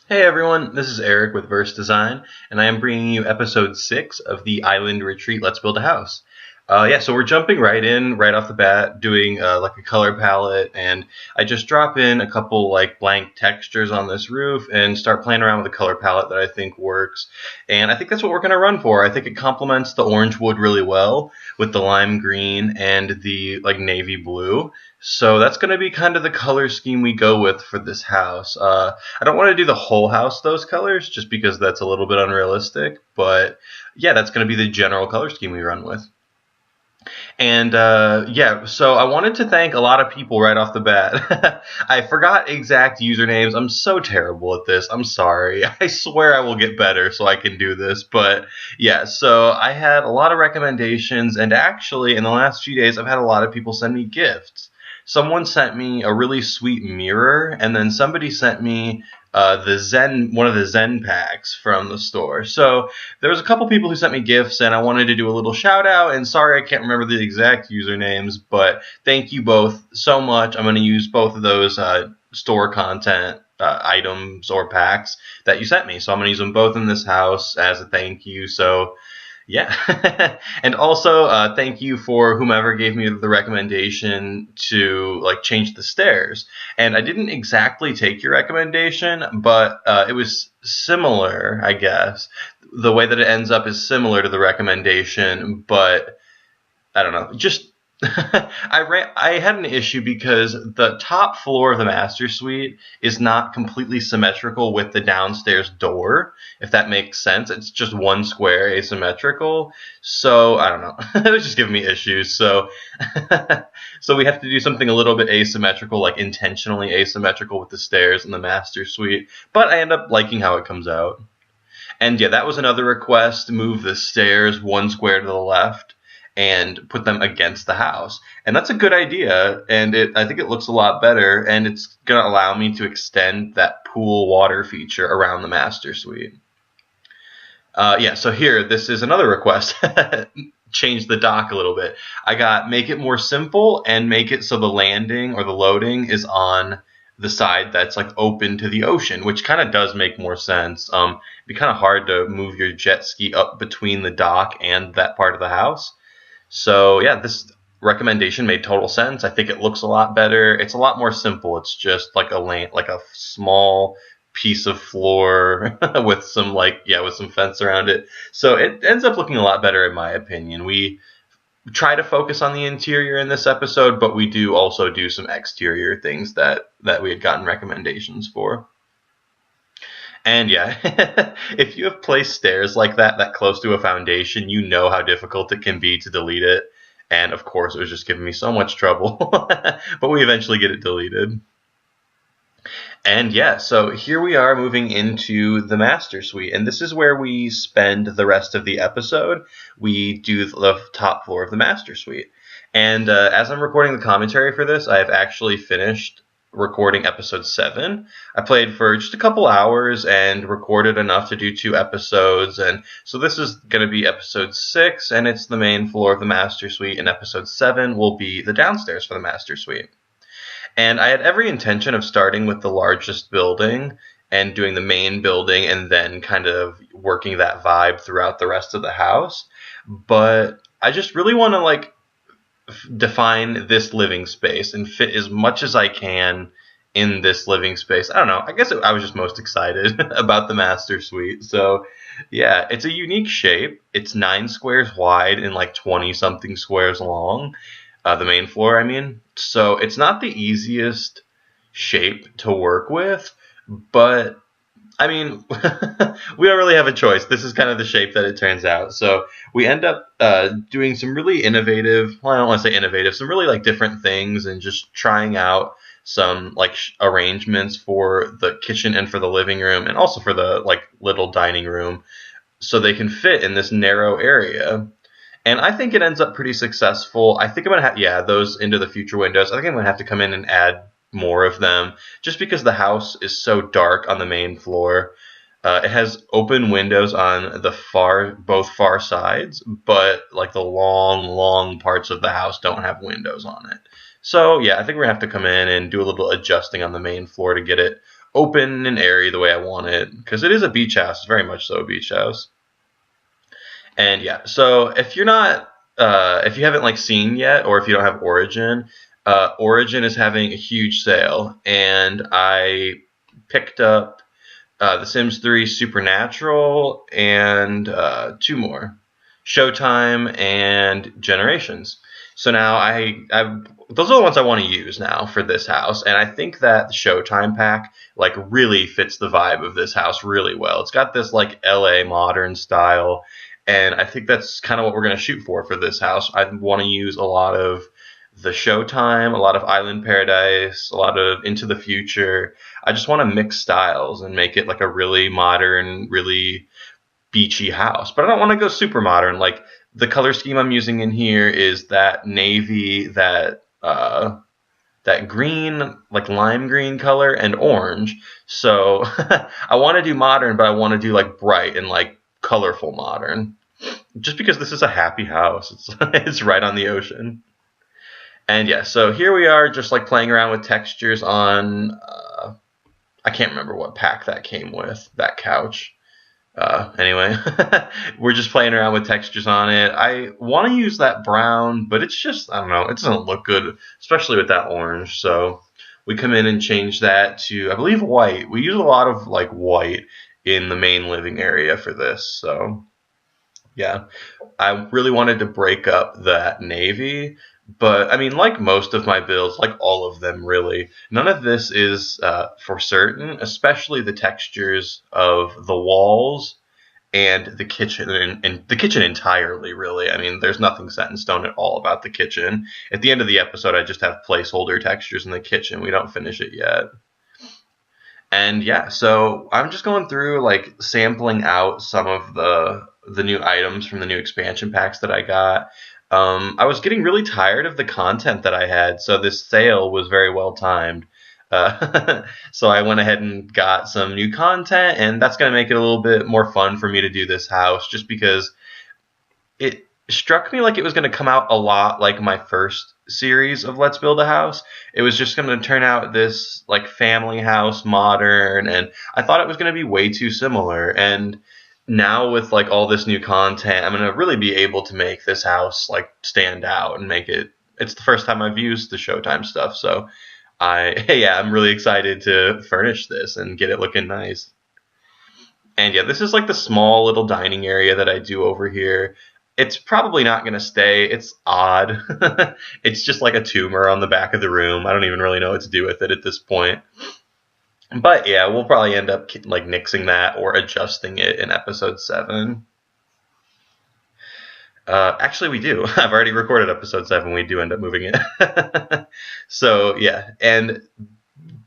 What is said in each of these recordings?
Hey everyone, this is Eric with Verse Design, and I am bringing you episode 6 of the Island Retreat Let's Build a House. So we're jumping right in, right off the bat, doing like a color palette, and I just drop in a couple like blank textures on this roof and start playing around with a color palette that I think works. And I think that's what we're going to run for. I think it complements the orange wood really well with the lime green and the like navy blue. So that's going to be kind of the color scheme we go with for this house. I don't want to do the whole house those colors just because that's a little bit unrealistic, but yeah, that's going to be the general color scheme we run with. And so I wanted to thank a lot of people right off the bat. I forgot exact usernames. I'm so terrible at this. I'm sorry. I swear I will get better so I can do this. But yeah, so I had a lot of recommendations, and actually in the last few days I've had a lot of people send me gifts. Someone sent me a really sweet mirror, and then somebody sent me one of the Zen packs from the store. So there was a couple people who sent me gifts, and I wanted to do a little shout out. And sorry, I can't remember the exact usernames, but thank you both so much. I'm going to use both of those store content items or packs that you sent me. So I'm going to use them both in this house as a thank you. So yeah. And also thank you for whomever gave me the recommendation to like change the stairs. And I didn't exactly take your recommendation, but it was similar, I guess. The way that it ends up is similar to the recommendation, but I don't know. Just I had an issue because the top floor of the master suite is not completely symmetrical with the downstairs door, if that makes sense. It's just one square asymmetrical. So I don't know. It was just giving me issues. So so we have to do something a little bit asymmetrical, like intentionally asymmetrical with the stairs in the master suite. But I end up liking how it comes out. And yeah, that was another request: move the stairs one square to the left and put them against the house. And that's a good idea, and I think it looks a lot better, and it's going to allow me to extend that pool water feature around the master suite. So here, this is another request. Change the dock a little bit. I got make it more simple and make it so the landing or the loading is on the side that's like open to the ocean, which kind of does make more sense. It'd be kind of hard to move your jet ski up between the dock and that part of the house. So yeah, this recommendation made total sense. I think it looks a lot better. It's a lot more simple. It's just like a small piece of floor with some with some fence around it. So it ends up looking a lot better in my opinion. We try to focus on the interior in this episode, but we do also do some exterior things that we had gotten recommendations for. And yeah, if you have placed stairs like that close to a foundation, you know how difficult it can be to delete it. And of course, it was just giving me so much trouble. But we eventually get it deleted. And yeah, so here we are moving into the master suite. And this is where we spend the rest of the episode. We do the top floor of the master suite. And as I'm recording the commentary for this, I have actually finished recording episode 7. I played for just a couple hours and recorded enough to do 2 episodes, and so this is going to be episode 6, and it's the main floor of the master suite, and episode 7 will be the downstairs for the master suite. And I had every intention of starting with the largest building and doing the main building and then kind of working that vibe throughout the rest of the house, but I just really want to define this living space and fit as much as I can in this living space. I don't know. I guess I was just most excited about the master suite. So yeah, it's a unique shape. It's 9 squares wide and like 20 something squares long. The main floor, I mean. So it's not the easiest shape to work with, but I mean, we don't really have a choice. This is kind of the shape that it turns out. So we end up doing some really innovative, well, I don't want to say innovative, some really like different things and just trying out some like arrangements for the kitchen and for the living room and also for the like little dining room so they can fit in this narrow area. And I think it ends up pretty successful. I think I'm going to have, those into the future windows. I think I'm going to have to come in and add more of them just because the house is so dark on the main floor. It has open windows on both far sides, but like the long parts of the house don't have windows on it. So yeah, I think we're gonna have to come in and do a little adjusting on the main floor to get it open and airy the way I want it, because it is a beach house, very much so a beach house. And yeah, so if you haven't like seen yet, or if you don't have Origin, Origin is having a huge sale, and I picked up The Sims 3 Supernatural and two more, Showtime and Generations. So now those are the ones I want to use now for this house, and I think that the Showtime pack like really fits the vibe of this house really well. It's got this like LA modern style, and I think that's kind of what we're going to shoot for this house. I want to use a lot of the Showtime, a lot of Island Paradise, a lot of Into the Future. I just want to mix styles and make it like a really modern, really beachy house. But I don't want to go super modern. Like the color scheme I'm using in here is that navy, that green, like lime green color, and orange. So I want to do modern, but I want to do like bright and like colorful modern. Just because this is a happy house. It's right on the ocean. And yeah, so here we are just like playing around with textures on, I can't remember what pack that came with, that couch. Anyway, we're just playing around with textures on it. I want to use that brown, but it's just, I don't know, it doesn't look good, especially with that orange. So we come in and change that to, I believe, white. We use a lot of like white in the main living area for this. So yeah, I really wanted to break up that navy. But, I mean, like most of my builds, like all of them really, none of this is for certain, especially the textures of the walls and the kitchen, and the kitchen entirely, really. I mean, there's nothing set in stone at all about the kitchen. At the end of the episode, I just have placeholder textures in the kitchen. We don't finish it yet. And yeah, so I'm just going through, like, sampling out some of the new items from the new expansion packs that I got. I was getting really tired of the content that I had, so this sale was very well timed. So I went ahead and got some new content, and that's going to make it a little bit more fun for me to do this house, just because it struck me like it was going to come out a lot like my first series of Let's Build a House. It was just going to turn out this like family house, modern, and I thought it was going to be way too similar. And now with like all this new content, I'm going to really be able to make this house like stand out and make it. It's the first time I've used the Showtime stuff, so I'm really excited to furnish this and get it looking nice. And yeah, this is like the small little dining area that I do over here. It's probably not going to stay. It's odd. It's just like a tumor on the back of the room. I don't even really know what to do with it at this point. But yeah, we'll probably end up like nixing that or adjusting it in episode 7. Actually, we do. I've already recorded episode 7. We do end up moving it. So yeah, and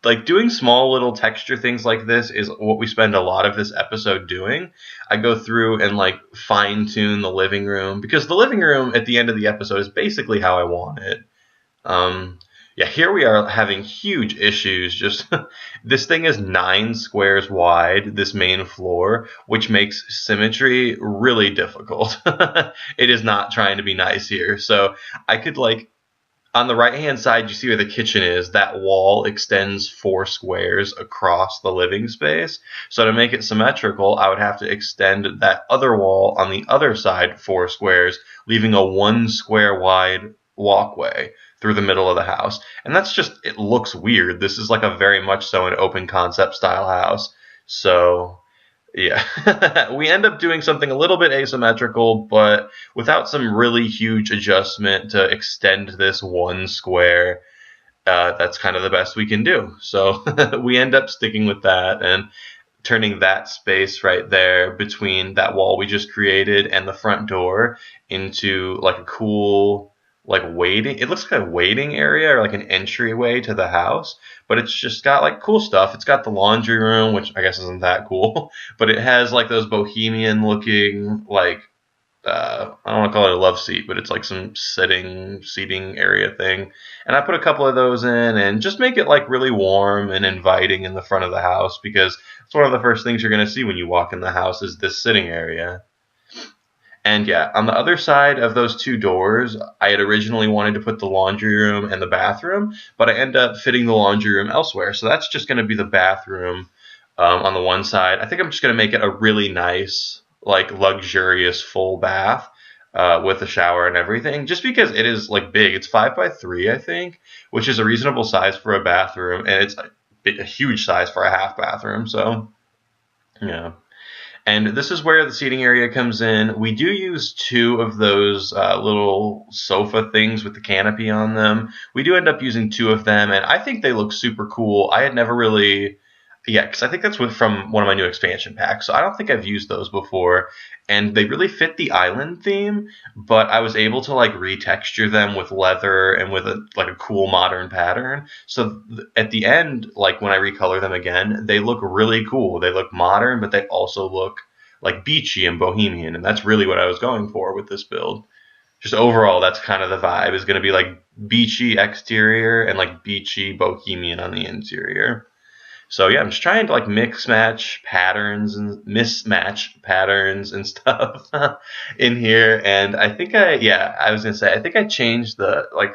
like doing small little texture things like this is what we spend a lot of this episode doing. I go through and like fine tune the living room, because the living room at the end of the episode is basically how I want it. Yeah, here we are having huge issues. Just this thing is 9 squares wide, this main floor, which makes symmetry really difficult. It is not trying to be nice here. So I could like, on the right-hand side, you see where the kitchen is. That wall extends 4 squares across the living space. So to make it symmetrical, I would have to extend that other wall on the other side 4 squares, leaving a 1 square wide walkway through the middle of the house. And that's just, it looks weird. This is like a very much so an open concept style house. So yeah, we end up doing something a little bit asymmetrical, but without some really huge adjustment to extend this 1 square. That's kind of the best we can do. So we end up sticking with that and turning that space right there between that wall we just created and the front door into like a cool, like waiting, it looks like a waiting area or like an entryway to the house, but it's just got like cool stuff. It's got the laundry room, which I guess isn't that cool, but it has like those bohemian looking, like, I don't want to call it a love seat, but it's like some seating area thing. And I put a couple of those in and just make it like really warm and inviting in the front of the house, because it's one of the first things you're going to see when you walk in the house is this sitting area. And yeah, on the other side of those two doors, I had originally wanted to put the laundry room and the bathroom, but I end up fitting the laundry room elsewhere. So that's just going to be the bathroom on the one side. I think I'm just going to make it a really nice, like luxurious full bath with a shower and everything, just because it is like big. It's 5 by 3, I think, which is a reasonable size for a bathroom, and it's a huge size for a half bathroom. So yeah. And this is where the seating area comes in. We do use two of those little sofa things with the canopy on them. We do end up using two of them, and I think they look super cool. I had never really, yeah, because I think that's from one of my new expansion packs, so I don't think I've used those before. And they really fit the island theme, but I was able to like retexture them with leather and with a cool modern pattern. So at the end, like when I recolor them again, they look really cool. They look modern, but they also look like beachy and bohemian, and that's really what I was going for with this build. Just overall, that's kind of the vibe, is going to be like beachy exterior and like beachy bohemian on the interior. So yeah, I'm just trying to like mismatch patterns and stuff in here. And I think I was gonna say, I think I changed the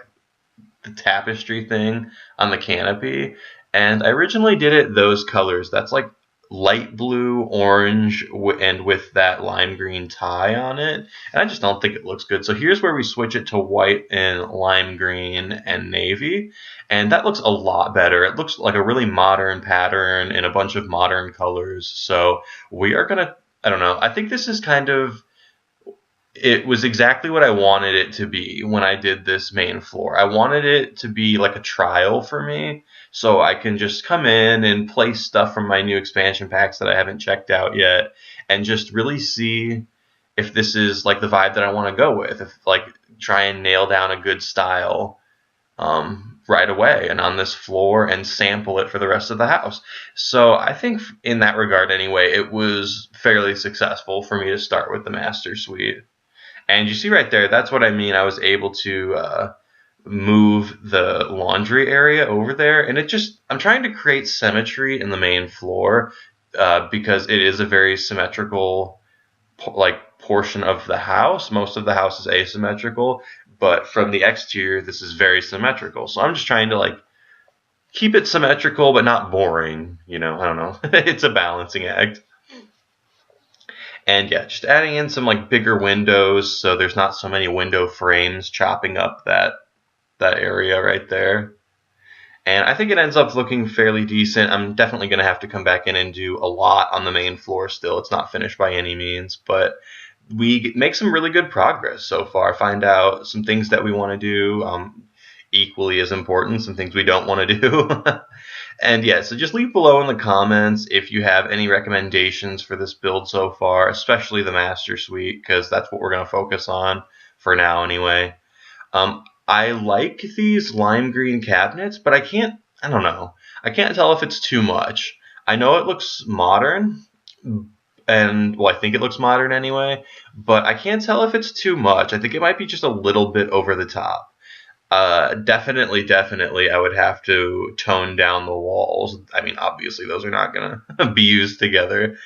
tapestry thing on the canopy, and I originally did it those colors. That's like light blue, orange, and with that lime green tie on it. And I just don't think it looks good. So here's where we switch it to white and lime green and navy. And that looks a lot better. It looks like a really modern pattern in a bunch of modern colors. So we are going to, I don't know, I think this is kind of, it was exactly what I wanted it to be when I did this main floor. I wanted it to be like a trial for me, so I can just come in and play stuff from my new expansion packs that I haven't checked out yet, and just really see if this is like the vibe that I want to go with. If like try and nail down a good style right away and on this floor, and sample it for the rest of the house. So I think in that regard anyway, it was fairly successful for me to start with the master suite. And you see right there, that's what I mean. I was able to move the laundry area over there. And I'm trying to create symmetry in the main floor because it is a very symmetrical portion of the house. Most of the house is asymmetrical, but from the exterior, this is very symmetrical. So I'm just trying to keep it symmetrical, but not boring. I don't know. It's a balancing act. And yeah, just adding in some bigger windows, so there's not so many window frames chopping up that area right there. And I think it ends up looking fairly decent. I'm definitely going to have to come back in and do a lot on the main floor still. It's not finished by any means, but we make some really good progress so far. Find out some things that we want to do, equally as important, some things we don't want to do. And yeah, so just leave below in the comments if you have any recommendations for this build so far, especially the Master Suite, because that's what we're going to focus on for now anyway. I like these lime green cabinets, but I don't know. I can't tell if it's too much. I know it looks modern, and well, I think it looks modern anyway, but I can't tell if it's too much. I think it might be just a little bit over the top. Definitely, I would have to tone down the walls. I mean, obviously, those are not going to be used together.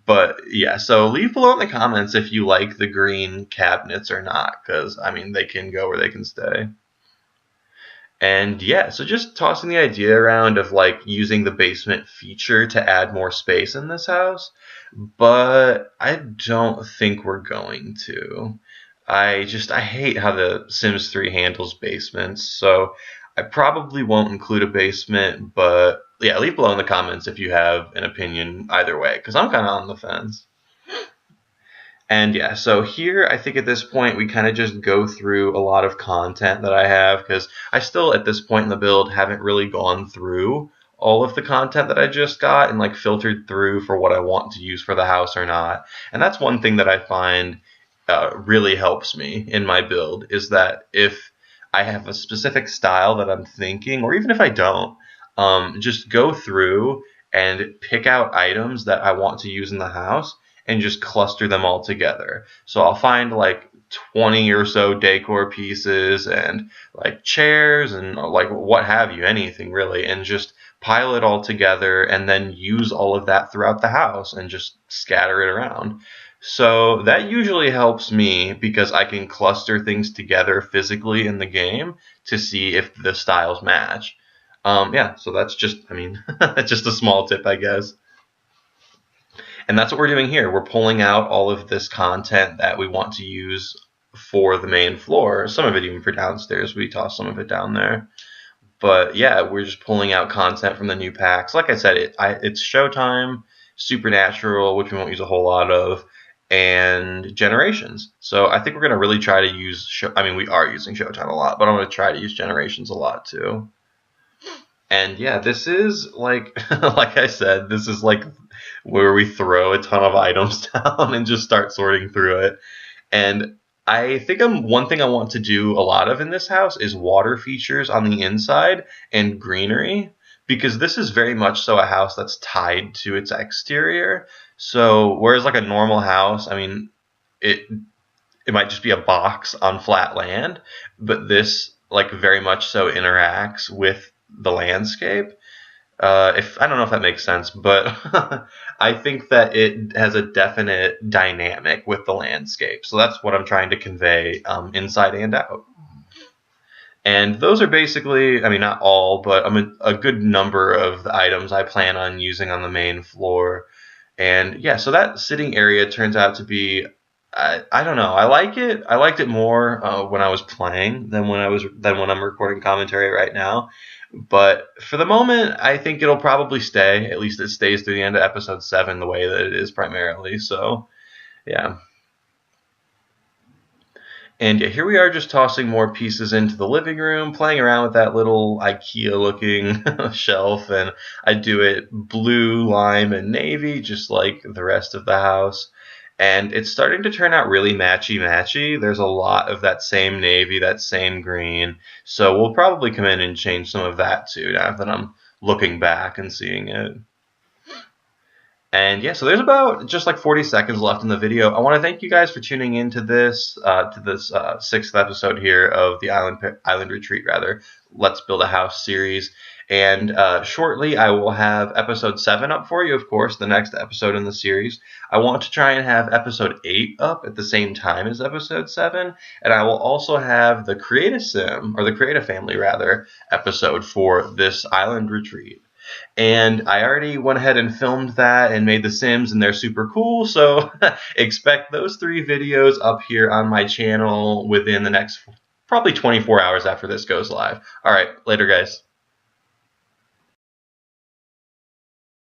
But yeah, so leave below in the comments if you like the green cabinets or not, because, I mean, they can go or they can stay. And yeah, so just tossing the idea around of using the basement feature to add more space in this house, but I don't think we're going to. I hate how the Sims 3 handles basements, so I probably won't include a basement, but yeah, leave below in the comments if you have an opinion either way, because I'm kind of on the fence. And yeah, so here I think at this point we kind of just go through a lot of content that I have, because I still at this point in the build haven't really gone through all of the content that I just got and filtered through for what I want to use for the house or not. And that's one thing that I find really helps me in my build, is that if I have a specific style that I'm thinking, or even if I don't, just go through and pick out items that I want to use in the house and just cluster them all together. So I'll find 20 or so decor pieces and chairs and what have you, anything really, and just pile it all together and then use all of that throughout the house and just scatter it around. So that usually helps me because I can cluster things together physically in the game to see if the styles match. Yeah, so that's just, I mean, that's just a small tip, I guess. And that's what we're doing here. We're pulling out all of this content that we want to use for the main floor. Some of it even for downstairs. We toss some of it down there. But yeah, we're just pulling out content from the new packs. Like I said, it's Showtime, Supernatural, which we won't use a whole lot of, and Generations. So I think we're going to really try to use, we are using Showtime a lot, but I'm going to try to use Generations a lot too. And yeah, this is like, like I said, this is like where we throw a ton of items down and just start sorting through it. And I think one thing I want to do a lot of in this house is water features on the inside and greenery, because this is very much so a house that's tied to its exterior. So whereas like a normal house, I mean, it might just be a box on flat land, but this like very much so interacts with the landscape. If I don't know if that makes sense, but I think that it has a definite dynamic with the landscape. So that's what I'm trying to convey inside and out. And those are basically, I mean, not all, but a good number of the items I plan on using on the main floor. And yeah, so that sitting area turns out to be, I don't know, I like it. I liked it more when I was playing than when I'm recording commentary right now. But for the moment, I think it'll probably stay. At least it stays through the end of episode 7 the way that it is primarily. So, yeah. And yeah, here we are just tossing more pieces into the living room, playing around with that little IKEA-looking shelf. And I do it blue, lime, and navy, just like the rest of the house. And it's starting to turn out really matchy-matchy. There's a lot of that same navy, that same green. So we'll probably come in and change some of that too, now that I'm looking back and seeing it. And yeah, so there's about just like 40 seconds left in the video. I want to thank you guys for tuning into this, sixth episode here of the Island Retreat, rather. Let's Build a House series. And shortly, I will have episode 7 up for you, of course, the next episode in the series. I want to try and have episode 8 up at the same time as episode 7. And I will also have the Create a Sim, or the Create a Family, rather, episode for this Island Retreat. And I already went ahead and filmed that and made the Sims, and they're super cool. So expect those 3 videos up here on my channel within the next probably 24 hours after this goes live. All right, later, guys.